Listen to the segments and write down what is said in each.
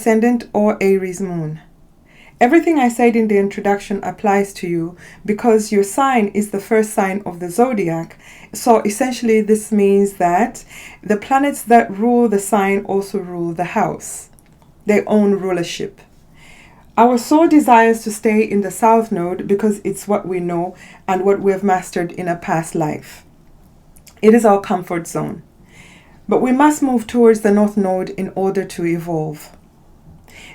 ascendant or Aries moon. Everything I said in the introduction applies to you because your sign is the first sign of the zodiac. So essentially this means that the planets that rule the sign also rule the house. They own rulership. Our soul desires to stay in the south node because it's what we know and what we have mastered in a past life. It is our comfort zone. But we must move towards the north node in order to evolve.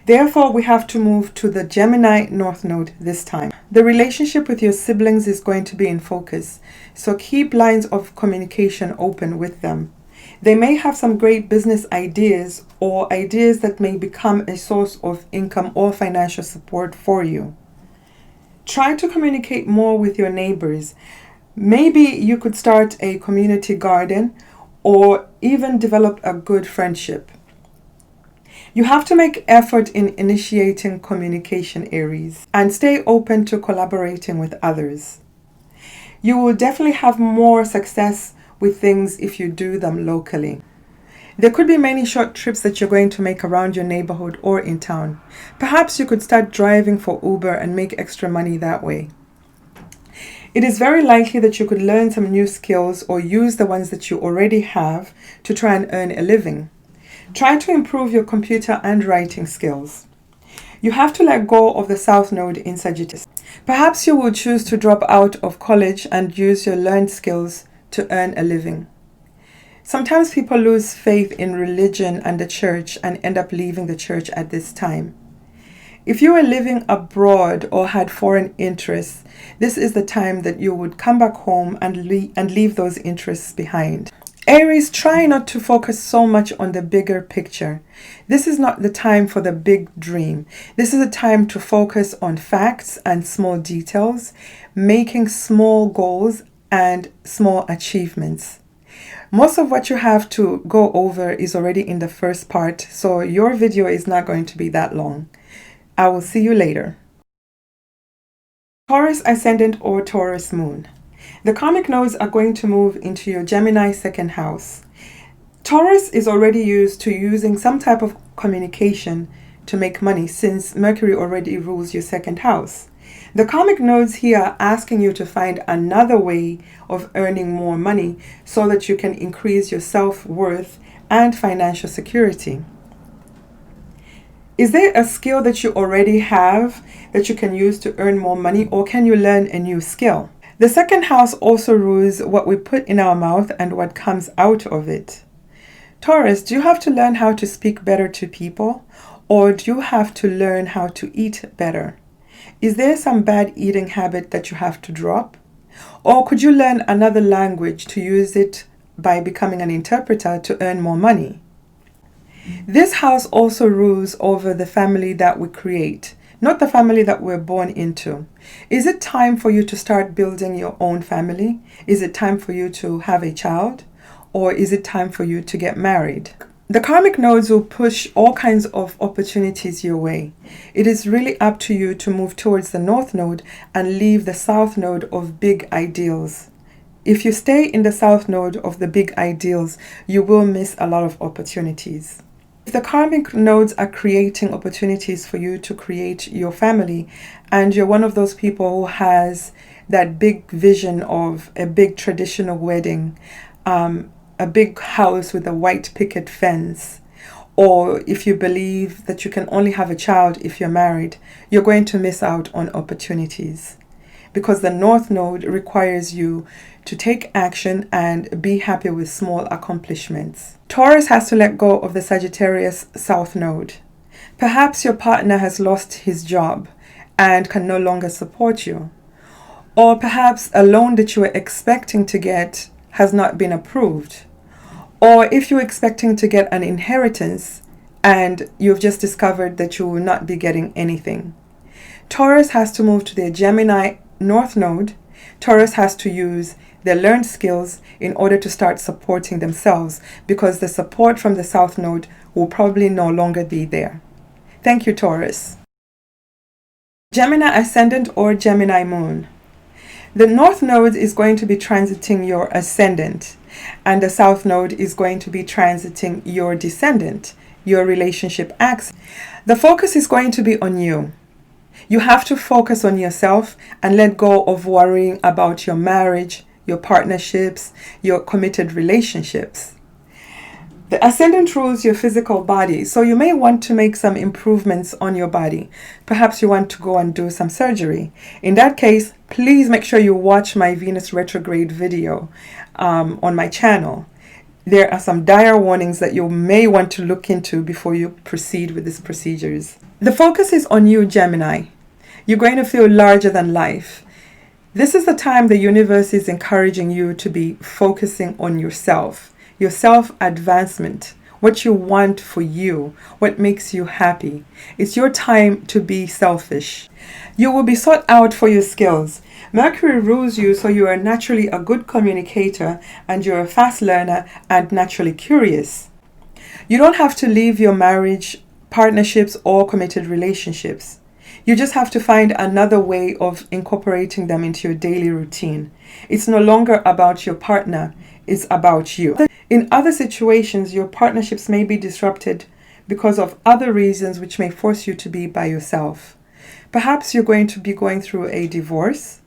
Therefore, we have to move to the Gemini north node this time. The relationship with your siblings is going to be in focus, so keep lines of communication open with them. They may have some great business ideas or ideas that may become a source of income or financial support for you. Try to communicate more with your neighbors. Maybe you could start a community garden or even develop a good friendship. You have to make effort in initiating communication, Aries, and stay open to collaborating with others. You will definitely have more success with things if you do them locally. There could be many short trips that you're going to make around your neighborhood or in town. Perhaps you could start driving for Uber and make extra money that way. It is very likely that you could learn some new skills or use the ones that you already have to try and earn a living. Try to improve your computer and writing skills. You have to let go of the south node in Sagittarius. Perhaps you will choose to drop out of college and use your learned skills to earn a living. Sometimes people lose faith in religion and the church and end up leaving the church at this time. If you were living abroad or had foreign interests, this is the time that you would come back home and leave those interests behind. Aries, try not to focus so much on the bigger picture. This is not the time for the big dream. This is a time to focus on facts and small details, making small goals and small achievements. Most of what you have to go over is already in the first part, so your video is not going to be that long. I will see you later. Taurus ascendant or Taurus moon. The karmic nodes are going to move into your Gemini second house. Taurus is already used to using some type of communication to make money since Mercury already rules your second house. The karmic nodes here are asking you to find another way of earning more money so that you can increase your self-worth and financial security. Is there a skill that you already have that you can use to earn more money, or can you learn a new skill? The second house also rules what we put in our mouth and what comes out of it. Taurus, do you have to learn how to speak better to people, or do you have to learn how to eat better? Is there some bad eating habit that you have to drop? Or could you learn another language to use it by becoming an interpreter to earn more money? This house also rules over the family that we create, not the family that we're born into. Is it time for you to start building your own family? Is it time for you to have a child? Or is it time for you to get married? The karmic nodes will push all kinds of opportunities your way. It is really up to you to move towards the north node and leave the south node of big ideals. If you stay in the south node of the big ideals, you will miss a lot of opportunities. If the karmic nodes are creating opportunities for you to create your family, and you're one of those people who has that big vision of a big traditional wedding, a big house with a white picket fence, or if you believe that you can only have a child if you're married, you're going to miss out on opportunities. Because the north node requires you to take action and be happy with small accomplishments. Taurus has to let go of the Sagittarius south node. Perhaps your partner has lost his job and can no longer support you. Or perhaps a loan that you were expecting to get has not been approved. Or if you're expecting to get an inheritance and you've just discovered that you will not be getting anything. Taurus has to move to their Gemini north node. Taurus has to use their learned skills in order to start supporting themselves, because the support from the south node will probably no longer be there. Thank you, Taurus. Gemini ascendant or Gemini moon. The North Node is going to be transiting your ascendant, and the South Node is going to be transiting your descendant, your relationship axis. The focus is going to be on you. You have to focus on yourself and let go of worrying about your marriage, your partnerships, your committed relationships. The ascendant rules your physical body, so you may want to make some improvements on your body. Perhaps you want to go and do some surgery. In that case, please make sure you watch my Venus retrograde video on my channel. There are some dire warnings that you may want to look into before you proceed with these procedures. The focus is on you, Gemini. You're going to feel larger than life. This is the time the universe is encouraging you to be focusing on yourself. Your self-advancement, what you want for you, what makes you happy. It's your time to be selfish. You will be sought out for your skills. Mercury rules you, so you are naturally a good communicator and you're a fast learner and naturally curious. You don't have to leave your marriage, partnerships, or committed relationships. You just have to find another way of incorporating them into your daily routine. It's no longer about your partner, it's about you. In other situations, your partnerships may be disrupted because of other reasons which may force you to be by yourself. Perhaps you're going to be going through a divorce,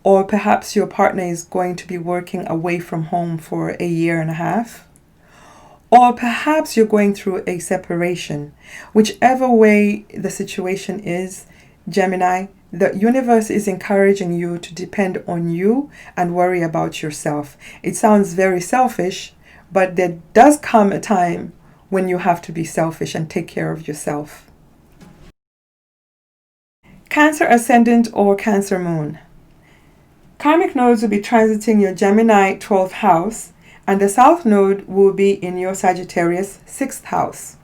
or perhaps your partner is going to be working away from home for a year and a half, or perhaps you're going through a separation. Whichever way the situation is, Gemini, the universe is encouraging you to depend on you and worry about yourself. It sounds very selfish, but there does come a time when you have to be selfish and take care of yourself. Cancer ascendant or Cancer moon. Karmic nodes will be transiting your Gemini 12th house, and the South node will be in your Sagittarius 6th house.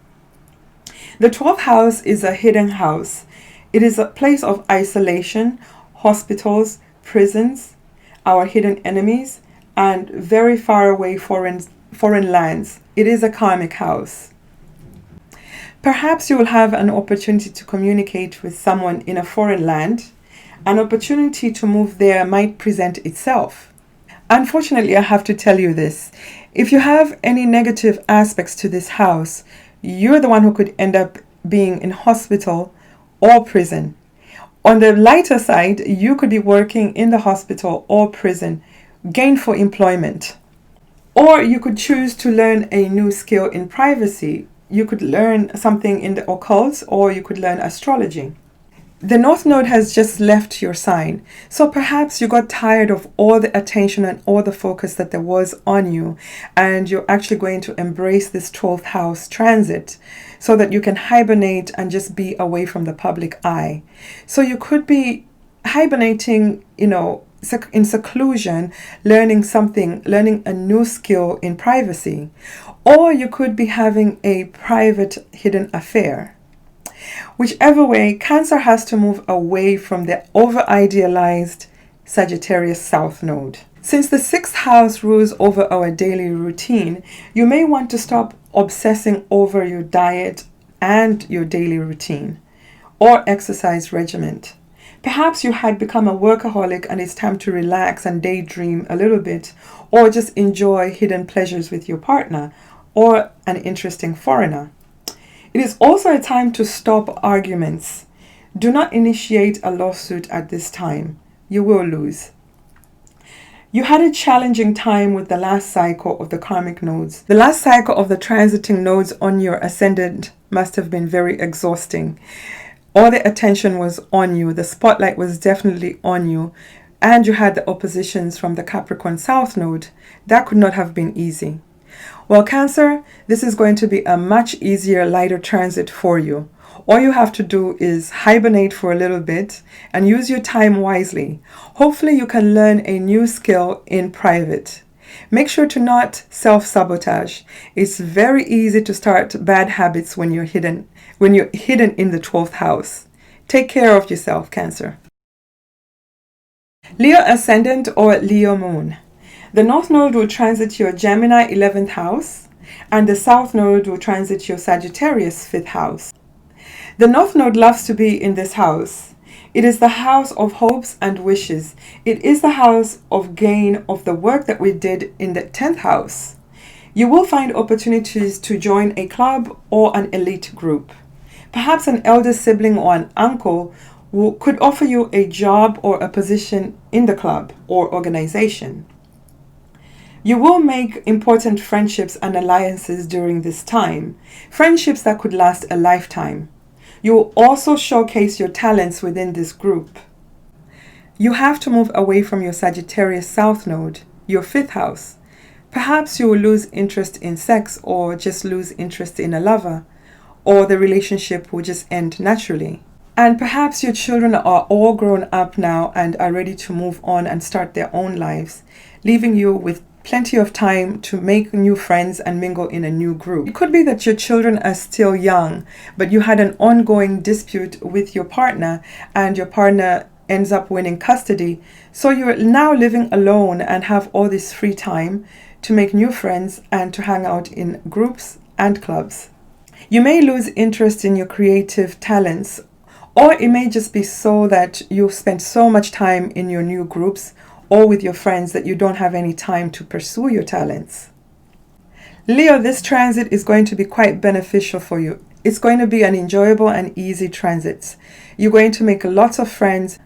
The 12th house is a hidden house. It is a place of isolation, hospitals, prisons, our hidden enemies, and very far away foreign lands. It is a karmic house. Perhaps you will have an opportunity to communicate with someone in a foreign land. An opportunity to move there might present itself. Unfortunately, I have to tell you this. If you have any negative aspects to this house, you're the one who could end up being in hospital or prison. On the lighter side, you could be working in the hospital or prison, gainful employment. Or you could choose to learn a new skill in privacy. You could learn something in the occult, or you could learn astrology. The North Node has just left your sign, so perhaps you got tired of all the attention and all the focus that there was on you, and you're actually going to embrace this 12th house transit so that you can hibernate and just be away from the public eye. So you could be hibernating, in seclusion, learning a new skill in privacy, or you could be having a private hidden affair. Whichever way, Cancer has to move away from the over-idealized Sagittarius South Node. Since the 6th house rules over our daily routine, you may want to stop obsessing over your diet and your daily routine or exercise regimen. Perhaps you had become a workaholic and it's time to relax and daydream a little bit, or just enjoy hidden pleasures with your partner or an interesting foreigner. It is also a time to stop arguments. Do not initiate a lawsuit at this time. You will lose. You had a challenging time with the last cycle of the karmic nodes. The last cycle of the transiting nodes on your ascendant must have been very exhausting. All the attention was on you. The spotlight was definitely on you. And you had the oppositions from the Capricorn South node. That could not have been easy. Well, Cancer, this is going to be a much easier, lighter transit for you. All you have to do is hibernate for a little bit and use your time wisely. Hopefully you can learn a new skill in private. Make sure to not self-sabotage. It's very easy to start bad habits when you're hidden in the 12th house. Take care of yourself, Cancer. Leo ascendant or Leo moon. The North Node will transit your Gemini 11th house, and the South Node will transit your Sagittarius 5th house. The North Node loves to be in this house. It is the house of hopes and wishes. It is the house of gain of the work that we did in the 10th house. You will find opportunities to join a club or an elite group. Perhaps an elder sibling or an uncle could offer you a job or a position in the club or organization. You will make important friendships and alliances during this time, friendships that could last a lifetime. You will also showcase your talents within this group. You have to move away from your Sagittarius South Node, your 5th house. Perhaps you will lose interest in sex or just lose interest in a lover, or the relationship will just end naturally. And perhaps your children are all grown up now and are ready to move on and start their own lives, leaving you with plenty of time to make new friends and mingle in a new group. It could be that your children are still young, but you had an ongoing dispute with your partner and your partner ends up winning custody. So you're now living alone and have all this free time to make new friends and to hang out in groups and clubs. You may lose interest in your creative talents, or it may just be so that you've spent so much time in your new groups or with your friends that you don't have any time to pursue your talents. Leo, this transit is going to be quite beneficial for you. It's going to be an enjoyable and easy transit. You're going to make lots of friends.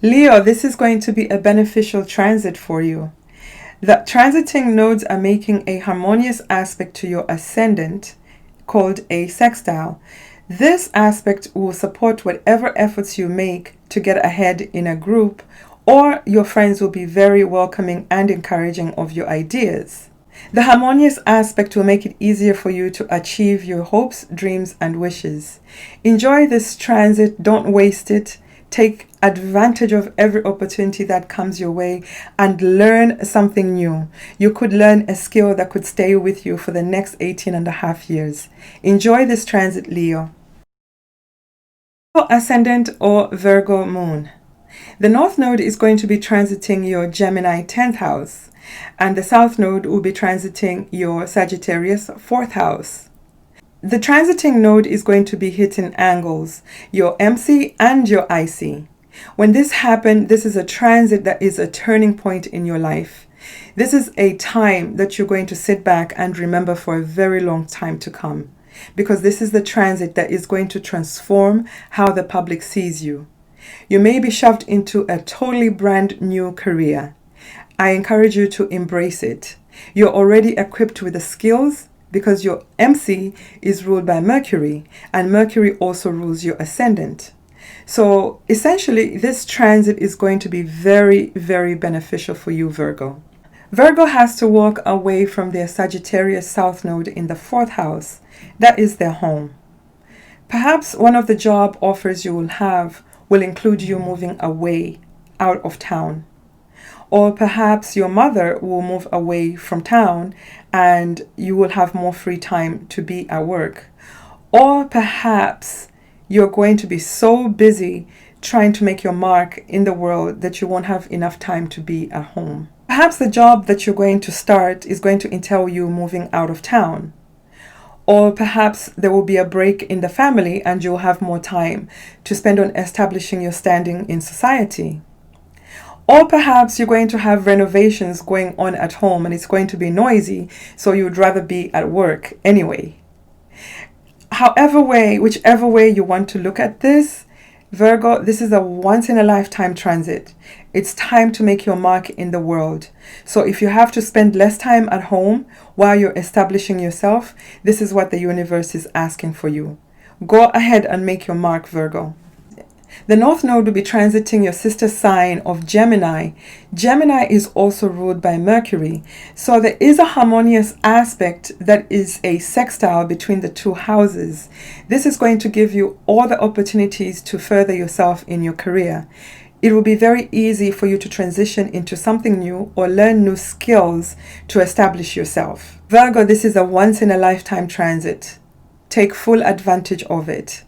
Leo, this is going to be a beneficial transit for you. The transiting nodes are making a harmonious aspect to your ascendant called a sextile. This aspect will support whatever efforts you make to get ahead in a group, or your friends will be very welcoming and encouraging of your ideas. The harmonious aspect will make it easier for you to achieve your hopes, dreams, and wishes. Enjoy this transit, don't waste it. Take advantage of every opportunity that comes your way and learn something new. You could learn a skill that could stay with you for the next 18.5 years. Enjoy this transit, Leo. Ascendant or Virgo moon. The North Node is going to be transiting your Gemini 10th house, and the South Node will be transiting your Sagittarius 4th house. The transiting node is going to be hitting angles, your MC and your IC. When this happens, this is a transit that is a turning point in your life. This is a time that you're going to sit back and remember for a very long time to come, because this is the transit that is going to transform how the public sees you. You may be shoved into a totally brand new career. I encourage you to embrace it. You're already equipped with the skills because your MC is ruled by Mercury, and Mercury also rules your ascendant. So essentially, this transit is going to be very, very beneficial for you, Virgo. Virgo has to walk away from their Sagittarius South Node in the 4th house. That is their home. Perhaps one of the job offers you will have will include you moving away out of town. Or perhaps your mother will move away from town and you will have more free time to be at work. Or perhaps you're going to be so busy trying to make your mark in the world that you won't have enough time to be at home. Perhaps the job that you're going to start is going to entail you moving out of town. Or perhaps there will be a break in the family and you'll have more time to spend on establishing your standing in society. Or perhaps you're going to have renovations going on at home and it's going to be noisy, so you'd rather be at work anyway. Whichever way you want to look at this, Virgo, this is a once-in-a-lifetime transit. It's time to make your mark in the world. So if you have to spend less time at home while you're establishing yourself, this is what the universe is asking for you. Go ahead and make your mark, Virgo. The North Node will be transiting your sister sign of Gemini. Gemini is also ruled by Mercury. So there is a harmonious aspect that is a sextile between the two houses. This is going to give you all the opportunities to further yourself in your career. It will be very easy for you to transition into something new or learn new skills to establish yourself. Virgo, this is a once-in-a-lifetime transit. Take full advantage of it.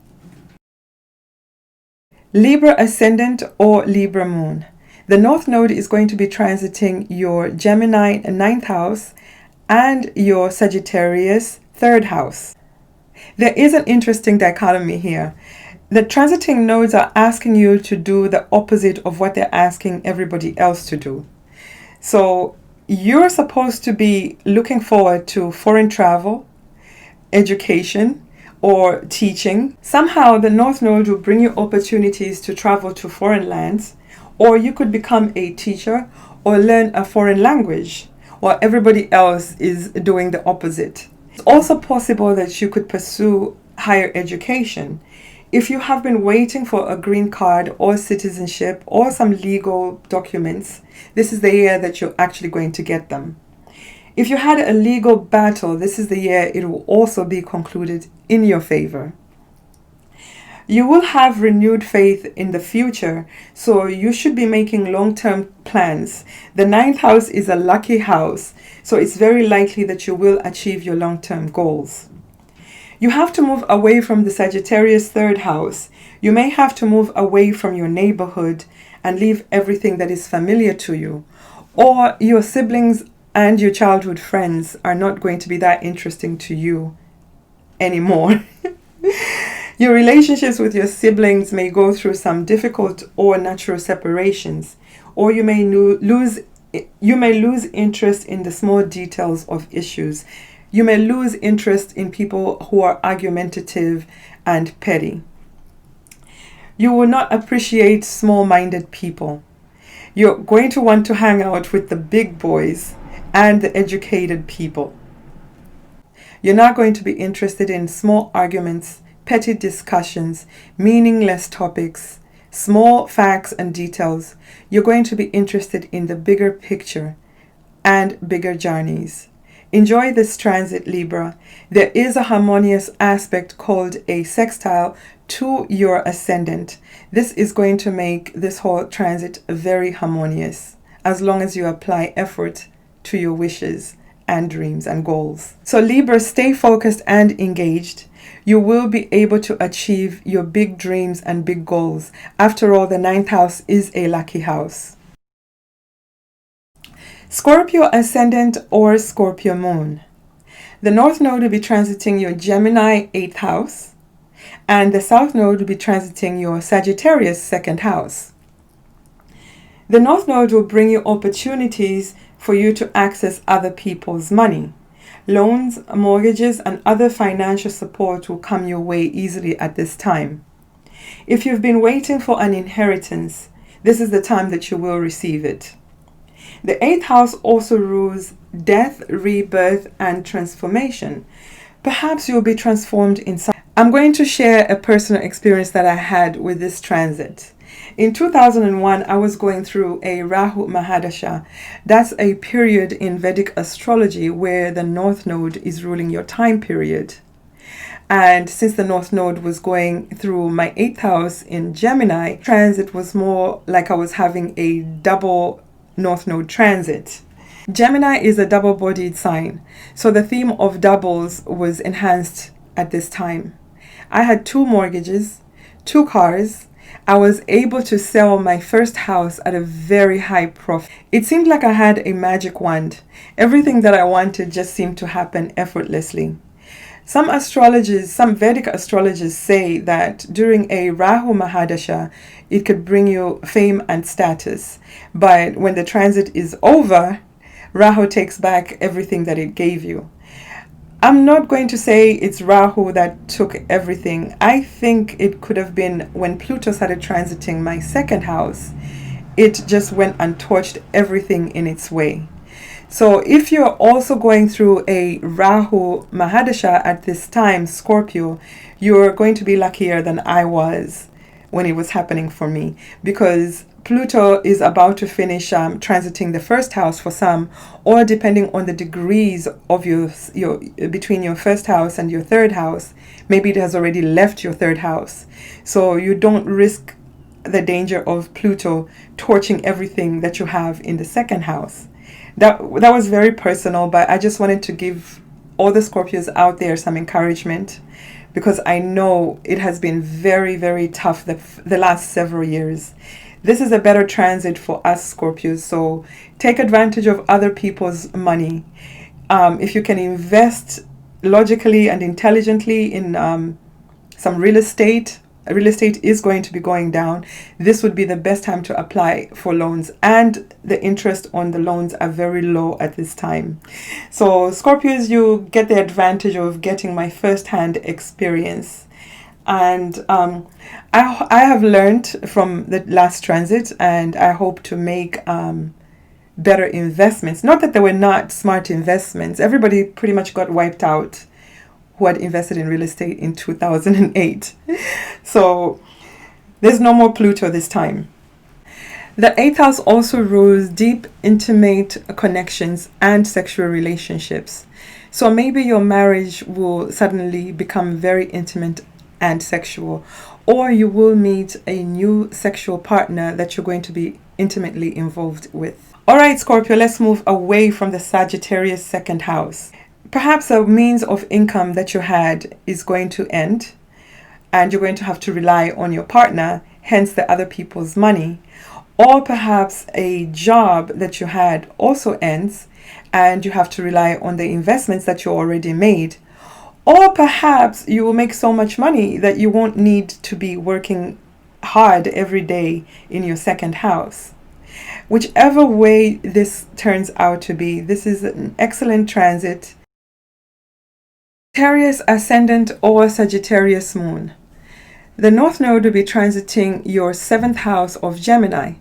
Libra ascendant or Libra moon. The North Node is going to be transiting your Gemini 9th house and your Sagittarius 3rd house. There is an interesting dichotomy here. The transiting nodes are asking you to do the opposite of what they're asking everybody else to do. So you're supposed to be looking forward to foreign travel, education, or teaching. Somehow the North Node will bring you opportunities to travel to foreign lands, or you could become a teacher or learn a foreign language, while everybody else is doing the opposite. It's also possible that you could pursue higher education. If you have been waiting for a green card or citizenship or some legal documents, this is the year that you're actually going to get them. If you had a legal battle, this is the year it will also be concluded in your favor. You will have renewed faith in the future, so you should be making long-term plans. The ninth house is a lucky house, so it's very likely that you will achieve your long-term goals. You have to move away from the Sagittarius third house. You may have to move away from your neighborhood and leave everything that is familiar to you. Or your siblings and your childhood friends are not going to be that interesting to you anymore. Your relationships with your siblings may go through some difficult or natural separations, or you may lose interest in the small details of issues. You may lose interest in people who are argumentative and petty. You will not appreciate small-minded people. You're going to want to hang out with the big boys and the educated people. You're not going to be interested in small arguments, petty discussions, meaningless topics, small facts and details. You're going to be interested in the bigger picture and bigger journeys. Enjoy this transit, Libra. There is a harmonious aspect called a sextile to your ascendant. This is going to make this whole transit very harmonious, as long as you apply effort to your wishes and dreams and goals. So Libra, stay focused and engaged. You will be able to achieve your big dreams and big goals. After all, the ninth house is a lucky house. Scorpio ascendant or Scorpio moon. The North Node will be transiting your Gemini 8th house, and the South Node will be transiting your Sagittarius 2nd house. The North Node will bring you opportunities for you to access other people's money. Loans, mortgages, and other financial support will come your way easily at this time. If you've been waiting for an inheritance, this is the time that you will receive it. The 8th house also rules death, rebirth, and transformation. Perhaps you'll be transformed in some. I'm going to share a personal experience that I had with this transit. In 2001, I was going through a Rahu mahadasha. That's a period in Vedic astrology where the North Node is ruling your time period. And since the North Node was going through my 8th house in Gemini, transit was more like I was having a double North Node transit. Gemini is a double-bodied sign, so the theme of doubles was enhanced at this time. I had 2 mortgages, 2 cars. I was able to sell my first house at a very high profit. It seemed like I had a magic wand. Everything that I wanted just seemed to happen effortlessly. Some Vedic astrologers say that during a Rahu mahadasha, it could bring you fame and status. But when the transit is over, Rahu takes back everything that it gave you. I'm not going to say it's Rahu that took everything. I think it could have been when Pluto started transiting my 2nd house. It just went and torched everything in its way. So if you're also going through a Rahu mahadasha at this time, Scorpio, you're going to be luckier than I was when it was happening for me, because Pluto is about to finish transiting the 1st house for some, or depending on the degrees of your between your 1st house and your 3rd house, maybe it has already left your 3rd house. So you don't risk the danger of Pluto torching everything that you have in the 2nd house. That was very personal, but I just wanted to give all the Scorpios out there some encouragement, because I know it has been very, very tough the last several years. This is a better transit for us Scorpios, so take advantage of other people's money. If you can invest logically and intelligently in some real estate, real estate is going to be going down, this would be the best time to apply for loans, and the interest on the loans are very low at this time. So Scorpios, you get the advantage of getting my first-hand experience. And I have learned from the last transit, and I hope to make better investments. Not that they were not smart investments. Everybody pretty much got wiped out who had invested in real estate in 2008. So there's no more Pluto this time. The 8th house also rules deep, intimate connections and sexual relationships. So maybe your marriage will suddenly become very intimate and sexual, or you will meet a new sexual partner that you're going to be intimately involved with. All right, Scorpio, let's move away from the Sagittarius 2nd house. Perhaps a means of income that you had is going to end, and you're going to have to rely on your partner, hence the other people's money. Or perhaps a job that you had also ends, and you have to rely on the investments that you already made. Or perhaps you will make so much money that you won't need to be working hard every day in your 2nd house. Whichever way this turns out to be, this is an excellent transit. Sagittarius ascendant or Sagittarius moon. The North Node will be transiting your 7th house of Gemini.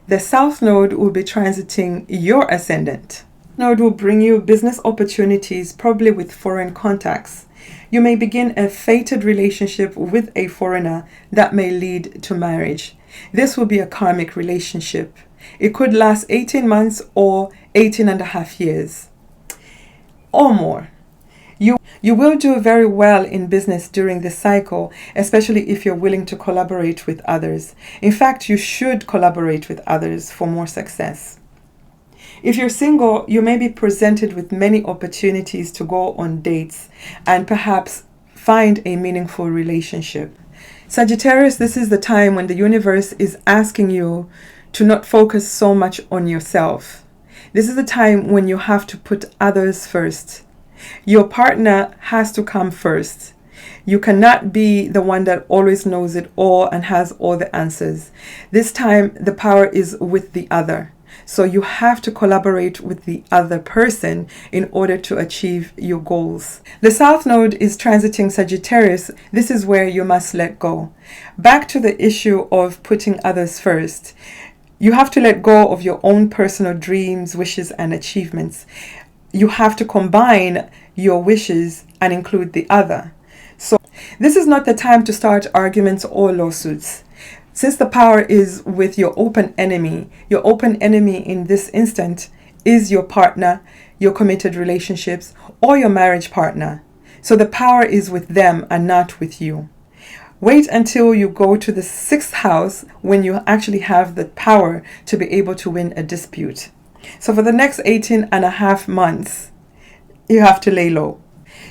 The South Node will be transiting your ascendant. Node will bring you business opportunities, probably with foreign contacts. You may begin a fated relationship with a foreigner that may lead to marriage. This will be a karmic relationship. It could last 18 months or 18 and a half years or more. You will do very well in business during this cycle, especially if you're willing to collaborate with others. In fact, you should collaborate with others for more success. If you're single, you may be presented with many opportunities to go on dates and perhaps find a meaningful relationship. Sagittarius, this is the time when the universe is asking you to not focus so much on yourself. This is the time when you have to put others first. Your partner has to come first. You cannot be the one that always knows it all and has all the answers. This time, the power is with the other. So you have to collaborate with the other person in order to achieve your goals. The South Node is transiting Sagittarius. This is where you must let go. Back to the issue of putting others first. You have to let go of your own personal dreams, wishes, and achievements. You have to combine your wishes and include the other. So this is not the time to start arguments or lawsuits. Since the power is with your open enemy in this instant is your partner, your committed relationships, or your marriage partner. So the power is with them and not with you. Wait until you go to the 6th house when you actually have the power to be able to win a dispute. So for the next 18 and a half months, you have to lay low.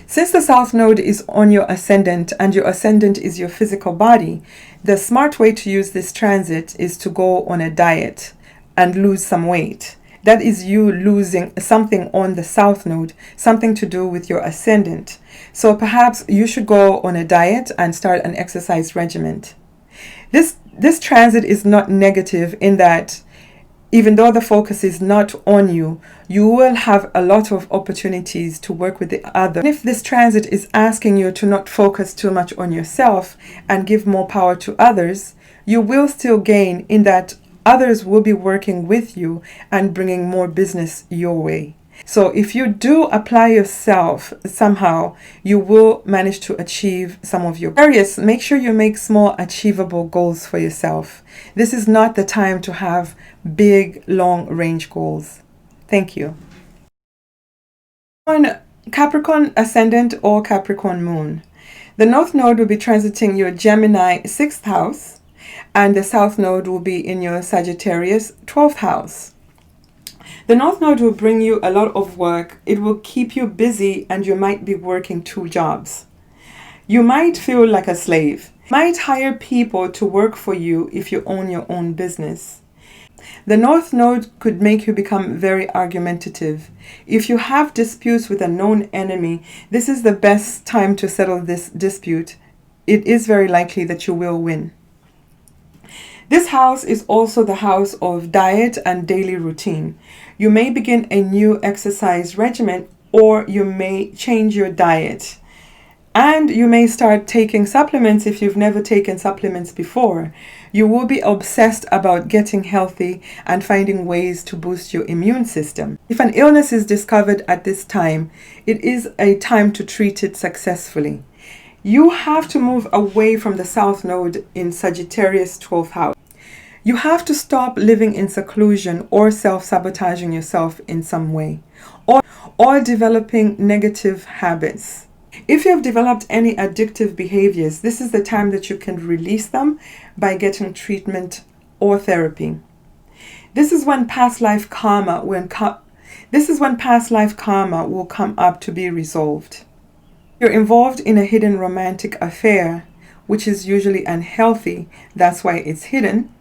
Since the South Node is on your ascendant and your ascendant is your physical body, the smart way to use this transit is to go on a diet and lose some weight. That is you losing something on the South Node, something to do with your ascendant. So perhaps you should go on a diet and start an exercise regimen. This transit is not negative in that even though the focus is not on you, you will have a lot of opportunities to work with the other. If this transit is asking you to not focus too much on yourself and give more power to others, you will still gain in that others will be working with you and bringing more business your way. So if you do apply yourself somehow, you will manage to achieve some of your Aquarius. Make sure you make small achievable goals for yourself. This is not the time to have big, long-range goals. Thank you. On Capricorn ascendant or Capricorn moon, the North Node will be transiting your Gemini 6th house, and the South Node will be in your Sagittarius 12th house. The North Node will bring you a lot of work. It will keep you busy and you might be working 2 jobs. You might feel like a slave. You might hire people to work for you if you own your own business. The North Node could make you become very argumentative. If you have disputes with a known enemy, this is the best time to settle this dispute it is very likely that you will win. This house is also the house of diet and daily routine. You may begin a new exercise regimen, or you may change your diet. And you may start taking supplements if you've never taken supplements before. You will be obsessed about getting healthy and finding ways to boost your immune system. If an illness is discovered at this time, it is a time to treat it successfully. You have to move away from the South Node in Sagittarius 12th house. You have to stop living in seclusion or self-sabotaging yourself in some way, or developing negative habits. If you have developed any addictive behaviors, this is the time that you can release them by getting treatment or therapy. This is when past life karma will come up to be resolved. You're involved in a hidden romantic affair, which is usually unhealthy. That's why it's hidden.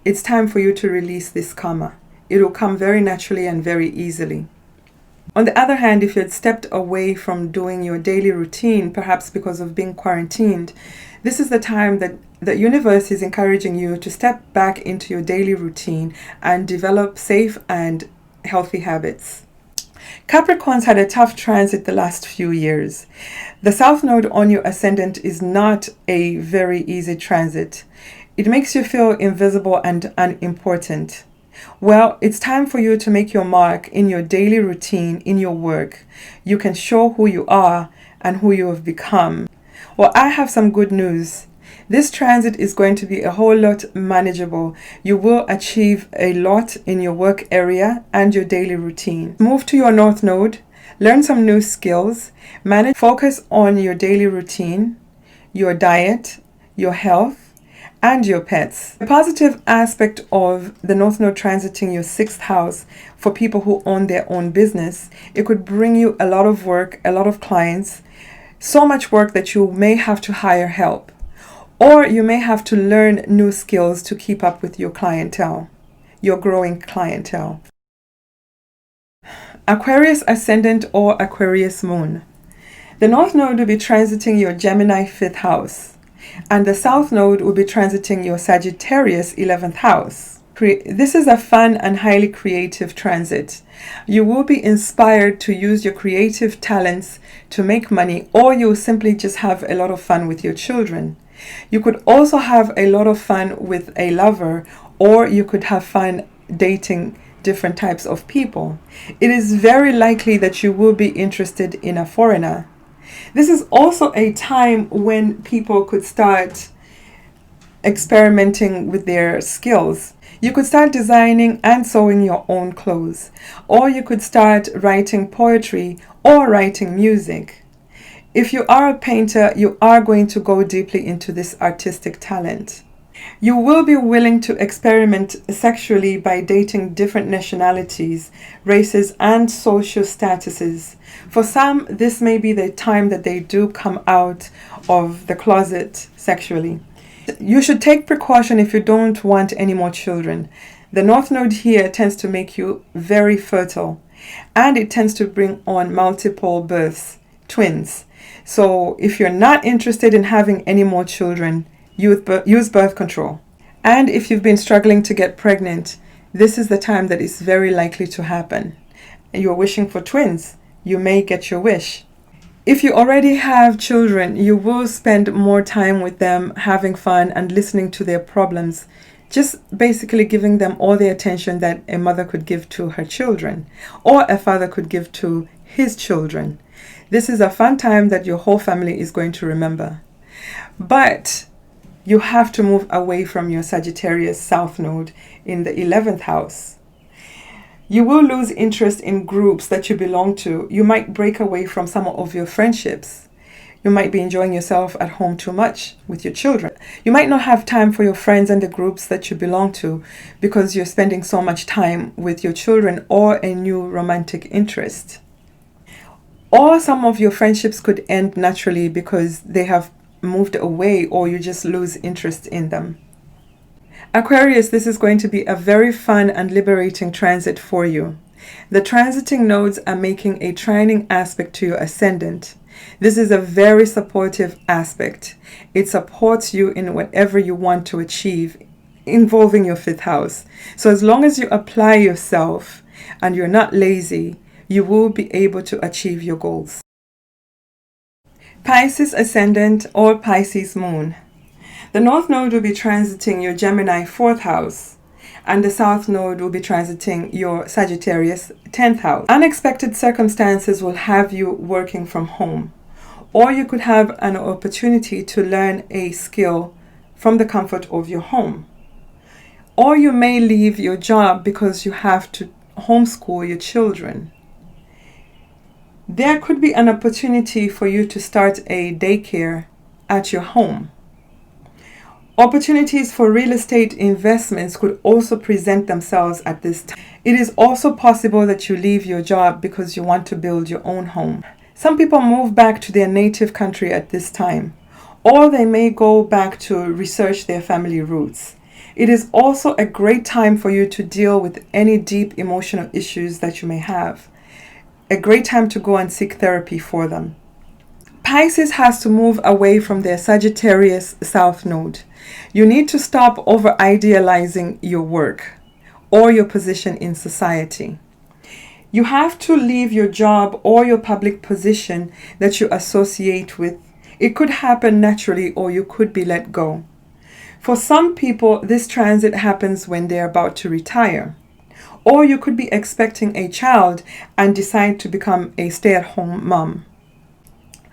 It's time for you to release this karma. It will come very naturally and very easily. On the other hand, if you had stepped away from doing your daily routine, perhaps because of being quarantined, this is the time that the universe is encouraging you to step back into your daily routine and develop safe and healthy habits. Capricorns had a tough transit the last few years. The South Node on your ascendant is not a very easy transit. It makes you feel invisible and unimportant. Well, it's time for you to make your mark in your daily routine, in your work. You can show who you are and who you have become. Well, I have some good news. This transit is going to be a whole lot manageable. You will achieve a lot in your work area and your daily routine. Move to your North Node, learn some new skills, focus on your daily routine, your diet, your health, and your pets. The positive aspect of the North Node transiting your 6th house for people who own their own business, it could bring you a lot of work, a lot of clients, so much work that you may have to hire help, or you may have to learn new skills to keep up with your clientele, your growing clientele. Aquarius ascendant or Aquarius moon. The North Node will be transiting your Gemini 5th house, and the South Node will be transiting your Sagittarius 11th house. This is a fun and highly creative transit. You will be inspired to use your creative talents to make money, or you'll simply just have a lot of fun with your children. You could also have a lot of fun with a lover, or you could have fun dating different types of people. It is very likely that you will be interested in a foreigner. This is also a time when people could start experimenting with their skills. You could start designing and sewing your own clothes, or you could start writing poetry or writing music. If you are a painter, you are going to go deeply into this artistic talent. You will be willing to experiment sexually by dating different nationalities, races, and social statuses. For some, this may be the time that they do come out of the closet sexually. You should take precaution if you don't want any more children. The North Node here tends to make you very fertile, and it tends to bring on multiple births, twins. So if you're not interested in having any more children, use birth control. And if you've been struggling to get pregnant, this is the time that is very likely to happen. You're wishing for twins, you may get your wish. If you already have children, you will spend more time with them, having fun and listening to their problems, just basically giving them all the attention that a mother could give to her children, or a father could give to his children. This is a fun time that your whole family is going to remember. But you have to move away from your Sagittarius South Node in the 11th house. You will lose interest in groups that you belong to. You might break away from some of your friendships. You might be enjoying yourself at home too much with your children. You might not have time for your friends and the groups that you belong to because you're spending so much time with your children or a new romantic interest. Or some of your friendships could end naturally because they have moved away, or you just lose interest in them. Aquarius, this is going to be a very fun and liberating transit for you. The transiting nodes are making a trining aspect to your ascendant. This is a very supportive aspect. It supports you in whatever you want to achieve involving your 5th house. So as long as you apply yourself and you're not lazy, you will be able to achieve your goals. Pisces ascendant or Pisces moon. The North Node will be transiting your Gemini 4th house, and the South Node will be transiting your Sagittarius 10th house. Unexpected circumstances will have you working from home, or you could have an opportunity to learn a skill from the comfort of your home. Or you may leave your job because you have to homeschool your children. There could be an opportunity for you to start a daycare at your home. Opportunities for real estate investments could also present themselves at this time. It is also possible that you leave your job because you want to build your own home. Some people move back to their native country at this time, or they may go back to research their family roots. It is also a great time for you to deal with any deep emotional issues that you may have. A great time to go and seek therapy for them. Pisces has to move away from their Sagittarius South Node. You need to stop over-idealizing your work or your position in society. You have to leave your job or your public position that you associate with. It could happen naturally, or you could be let go. For some people, this transit happens when they're about to retire. Or you could be expecting a child and decide to become a stay-at-home mom.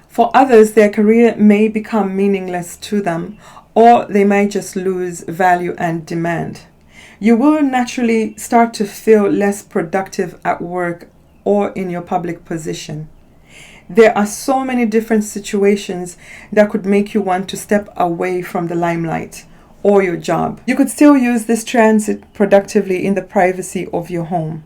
For others, their career may become meaningless to them, or they might just lose value and demand. You will naturally start to feel less productive at work or in your public position. There are so many different situations that could make you want to step away from the limelight or your job. You could still use this transit productively in the privacy of your home.